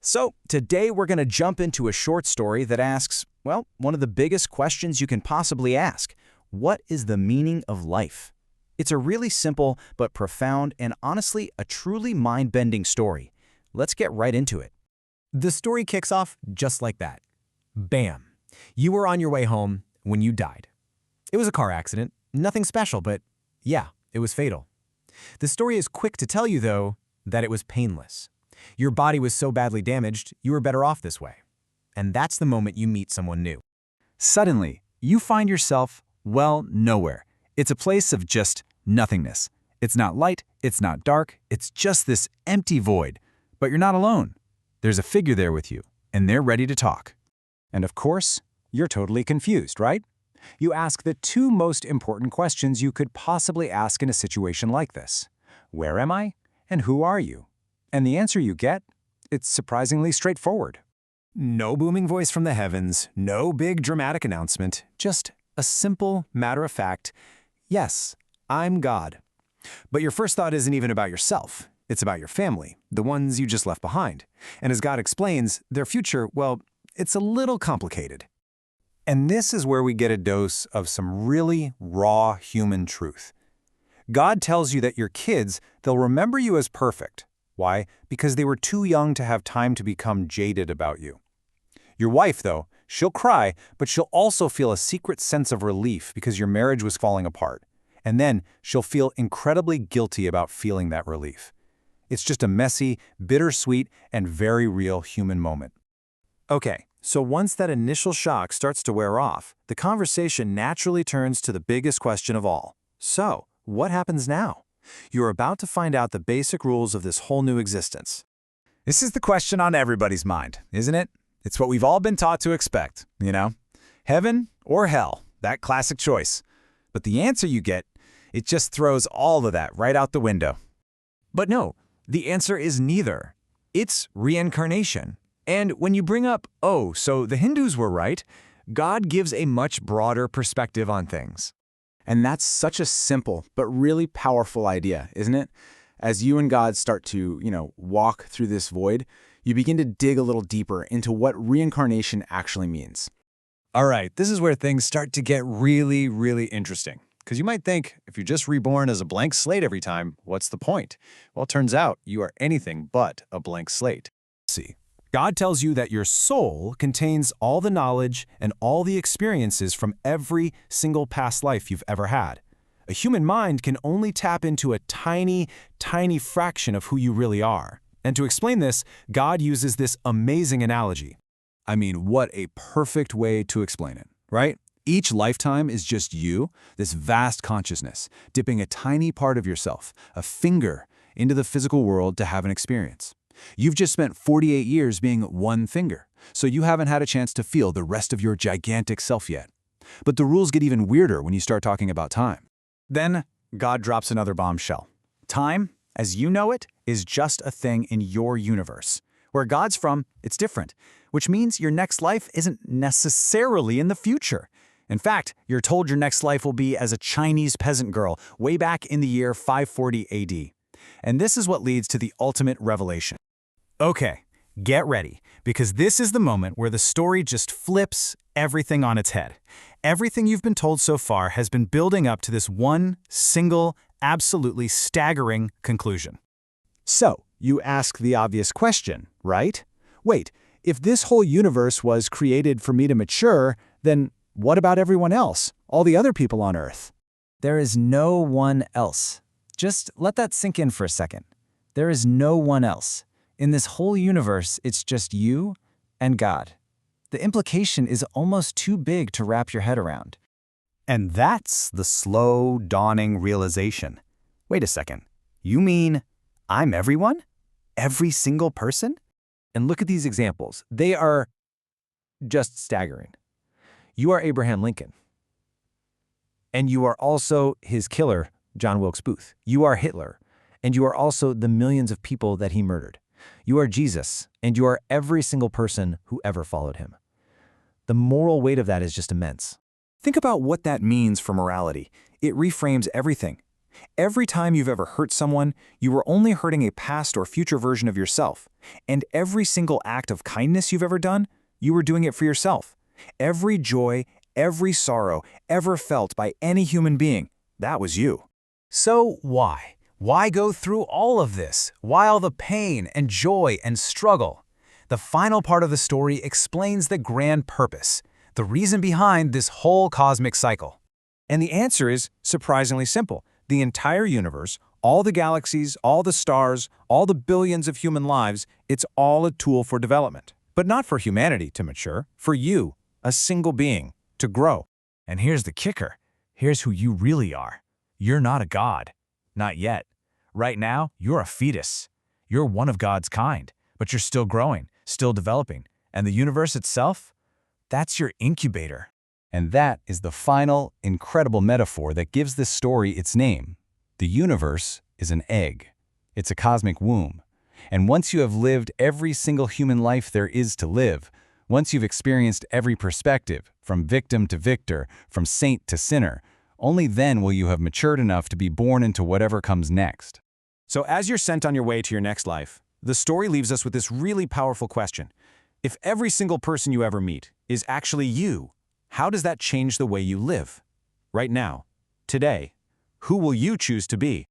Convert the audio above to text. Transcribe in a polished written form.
So, today we're going to jump into a short story that asks, well, one of the biggest questions you can possibly ask. What is the meaning of life? It's a really simple but profound and honestly a truly mind-bending story. Let's get right into it. The story kicks off just like that. Bam! You were on your way home when you died. It was a car accident, nothing special, but yeah, it was fatal. The story is quick to tell you, though, that it was painless. Your body was so badly damaged, you were better off this way. And that's the moment you meet someone new. Suddenly, you find yourself, well, nowhere. It's a place of just nothingness. It's not light, it's not dark, it's just this empty void. But you're not alone. There's a figure there with you, and they're ready to talk. And of course, you're totally confused, right? You ask the two most important questions you could possibly ask in a situation like this. Where am I? And who are you? And the answer you get, it's surprisingly straightforward. No booming voice from the heavens, no big dramatic announcement, just a simple, matter-of-fact, yes, I'm God. But your first thought isn't even about yourself. It's about your family, the ones you just left behind. And as God explains, their future, well, it's a little complicated. And this is where we get a dose of some really raw human truth. God tells you that your kids, they'll remember you as perfect. Why? Because they were too young to have time to become jaded about you. Your wife, though, she'll cry, but she'll also feel a secret sense of relief because your marriage was falling apart. And then she'll feel incredibly guilty about feeling that relief. It's just a messy, bittersweet, and very real human moment. Okay, so once that initial shock starts to wear off, the conversation naturally turns to the biggest question of all. So, what happens now? You're about to find out the basic rules of this whole new existence. This is the question on everybody's mind, isn't it? It's what we've all been taught to expect, you know? Heaven or hell, that classic choice. But the answer you get, it just throws all of that right out the window. But no, the answer is neither. It's reincarnation. And when you bring up, oh, so the Hindus were right, God gives a much broader perspective on things. And that's such a simple but really powerful idea, isn't it? As you and God start to, walk through this void, you begin to dig a little deeper into what reincarnation actually means. All right, this is where things start to get really, really interesting. Because you might think, if you're just reborn as a blank slate every time, what's the point? Well, it turns out you are anything but a blank slate. See, God tells you that your soul contains all the knowledge and all the experiences from every single past life you've ever had. A human mind can only tap into a tiny, tiny fraction of who you really are. And to explain this, God uses this amazing analogy. I mean, what a perfect way to explain it, right? Each lifetime is just you, this vast consciousness, dipping a tiny part of yourself, a finger, into the physical world to have an experience. You've just spent 48 years being one finger, so you haven't had a chance to feel the rest of your gigantic self yet. But the rules get even weirder when you start talking about time. Then, God drops another bombshell. Time, as you know it, is just a thing in your universe. Where God's from, it's different, which means your next life isn't necessarily in the future. In fact, you're told your next life will be as a Chinese peasant girl way back in the year 540 AD. And this is what leads to the ultimate revelation. Okay, get ready, because this is the moment where the story just flips everything on its head. Everything you've been told so far has been building up to this one single, absolutely staggering conclusion. So, you ask the obvious question, right? Wait, if this whole universe was created for me to mature, then what about everyone else, all the other people on Earth? There is no one else. Just let that sink in for a second. There is no one else. In this whole universe, it's just you and God. The implication is almost too big to wrap your head around. And that's the slow, dawning realization. Wait a second. You mean I'm everyone? Every single person? And look at these examples. They are just staggering. You are Abraham Lincoln. And you are also his killer, John Wilkes Booth. You are Hitler. And you are also the millions of people that he murdered. You are Jesus, and you are every single person who ever followed him. The moral weight of that is just immense. Think about what that means for morality. It reframes everything. Every time you've ever hurt someone, you were only hurting a past or future version of yourself. And every single act of kindness you've ever done, you were doing it for yourself. Every joy, every sorrow ever felt by any human being, that was you. So why? Why go through all of this? Why all the pain and joy and struggle? The final part of the story explains the grand purpose, the reason behind this whole cosmic cycle. And the answer is surprisingly simple. The entire universe, all the galaxies, all the stars, all the billions of human lives, it's all a tool for development. But not for humanity to mature, for you, a single being, to grow. And here's the kicker. Here's who you really are. You're not a god. Not yet. Right now, you're a fetus. You're one of God's kind, but you're still growing, still developing. And the universe itself? That's your incubator. And that is the final, incredible metaphor that gives this story its name. The universe is an egg. It's a cosmic womb. And once you have lived every single human life there is to live, once you've experienced every perspective, from victim to victor, from saint to sinner, only then will you have matured enough to be born into whatever comes next. So as you're sent on your way to your next life, the story leaves us with this really powerful question. If every single person you ever meet is actually you, how does that change the way you live? Right now, today, who will you choose to be?